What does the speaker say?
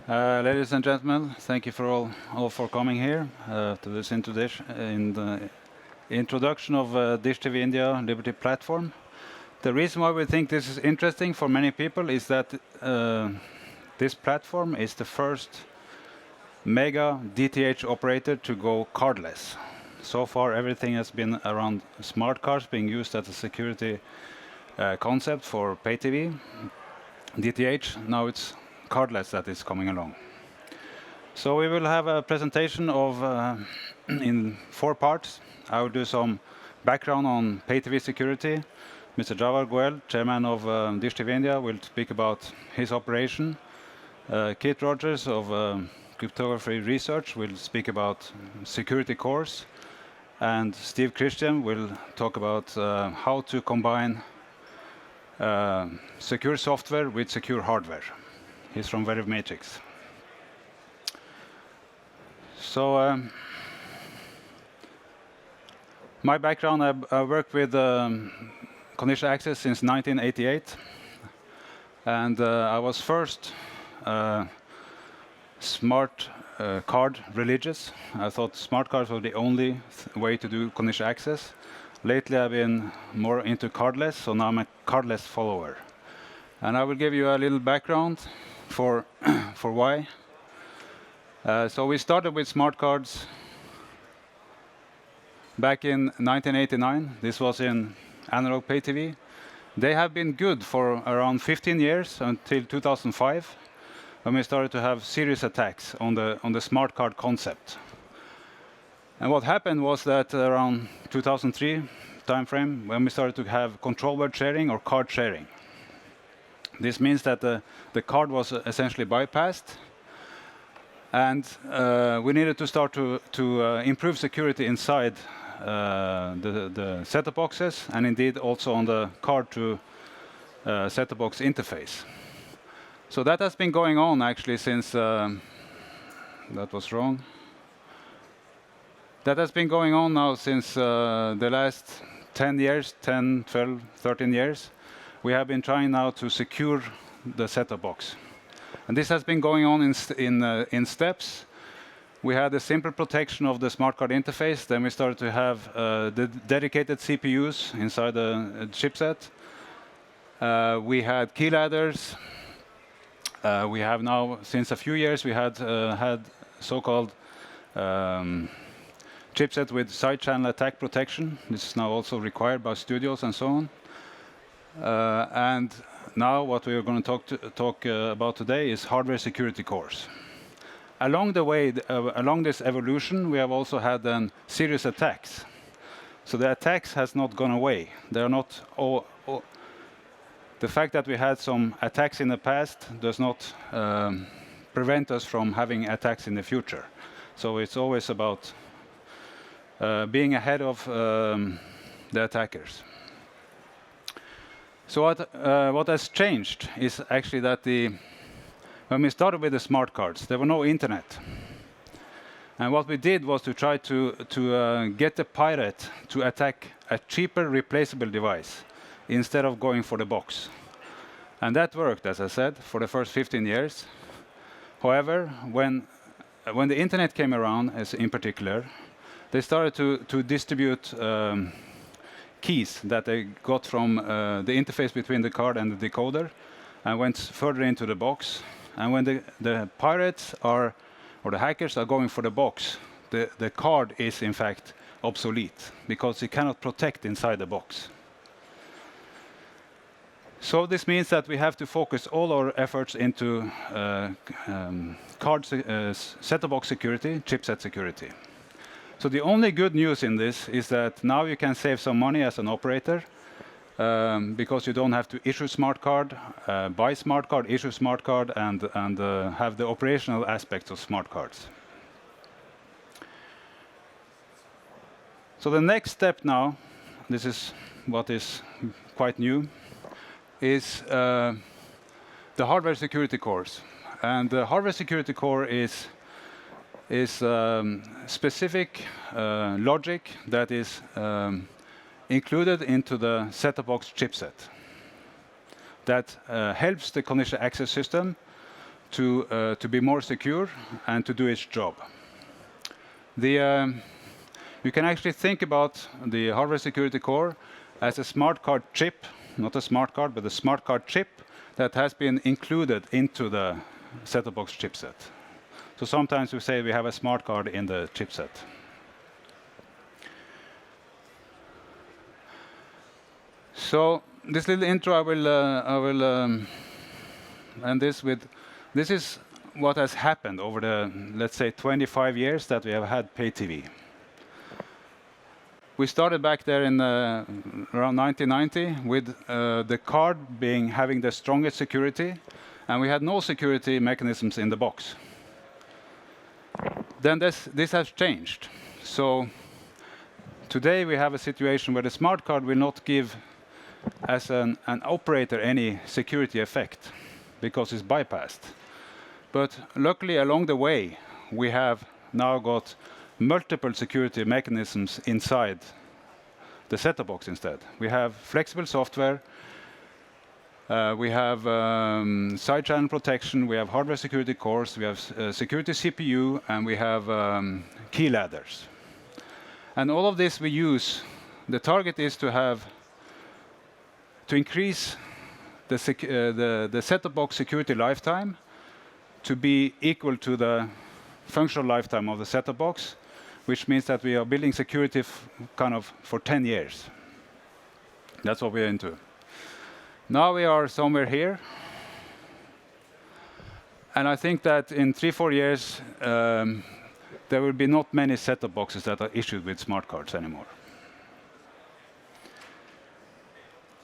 Ladies and gentlemen, thank you for all for coming here to this in the introduction of Dish TV India Liberty Platform. The reason why we think this is interesting for many people is that this platform is the first mega DTH operator to go cardless. So far, everything has been around smart cards being used as a security concept for pay TV, DTH. Now it's cardless that is coming along. So we will have a presentation of in 4 parts. I will do some background on pay TV security. Mr. Jawar Goel, chairman of Dish TV India, will speak about his operation. Kate Rogers of Cryptography Research will speak about security cores. And Steve Christian will talk about how to combine secure software with secure hardware. He's from Verimatrix. So my background, I worked with conditional access since 1988. And I was first smart card religious. I thought smart cards were the only way to do conditional access. Lately, I've been more into cardless, so now I'm a cardless follower. And I will give you a little background for why. So we started with smart cards back in 1989. This was in analog pay TV. They have been good for around 15 years until 2005, when we started to have serious attacks on the smart card concept. And what happened was that around 2003 timeframe, when we started to have control word sharing or card sharing. This means that the card was essentially bypassed, and we needed to start to improve security inside the set-top boxes, and indeed also on the card to set-top box interface. So that has been going on actually since, that was wrong. That has been going on now since the last 10 years, 10, 12, 13 years. We have been trying now to secure the set-top box. And this has been going on in steps. We had a simple protection of the smart card interface. Then we started to have the dedicated CPUs inside the chipset. We had key ladders. We have now, since a few years, we had so-called chipset with side channel attack protection. This is now also required by studios and so on. And now what we are going to talk about today is hardware security cores. Along the way, along this evolution, we have also had then serious attacks. So the attacks has not gone away. They are not all. The fact that we had some attacks in the past does not prevent us from having attacks in the future. So it's always about being ahead of the attackers. So what has changed is actually that when we started with the smart cards, there were no internet. And what we did was to try to get the pirate to attack a cheaper replaceable device instead of going for the box. And that worked, as I said, for the first 15 years. However, when the internet came around, as in particular, they started to distribute keys that they got from the interface between the card and the decoder, and went further into the box. And when the pirates or the hackers are going for the box, the card is in fact obsolete because it cannot protect inside the box. So this means that we have to focus all our efforts into set-top box security, chipset security. So the only good news in this is that now you can save some money as an operator because you don't have to issue smart card, buy smart card, issue smart card, and have the operational aspects of smart cards. So the next step now, this is what is quite new, is the hardware security cores. And the hardware security core is specific logic that is included into the set-top box chipset that helps the conditional access system to be more secure and to do its job. You can actually think about the hardware security core as a smart card chip, not a smart card, but a smart card chip that has been included into the set-top box chipset. So sometimes we say we have a smart card in the chipset. So this little intro, I will end this with. This is what has happened over the, let's say, 25 years that we have had pay TV. We started back there in around 1990 with the card having the strongest security, and we had no security mechanisms in the box. Then this has changed. So today we have a situation where the smart card will not give, as an operator, any security effect because it's bypassed. But luckily, along the way, we have now got multiple security mechanisms inside the set-top box instead. We have flexible software, we have side channel protection, we have hardware security cores, we have security CPU, and we have key ladders. And all of this we use. The target is to increase the set-top box security lifetime to be equal to the functional lifetime of the set-top box, which means that we are building security kind of for 10 years. That's what we're into. Now we are somewhere here. And I think that in 3-4 years, there will be not many set-top boxes that are issued with smart cards anymore.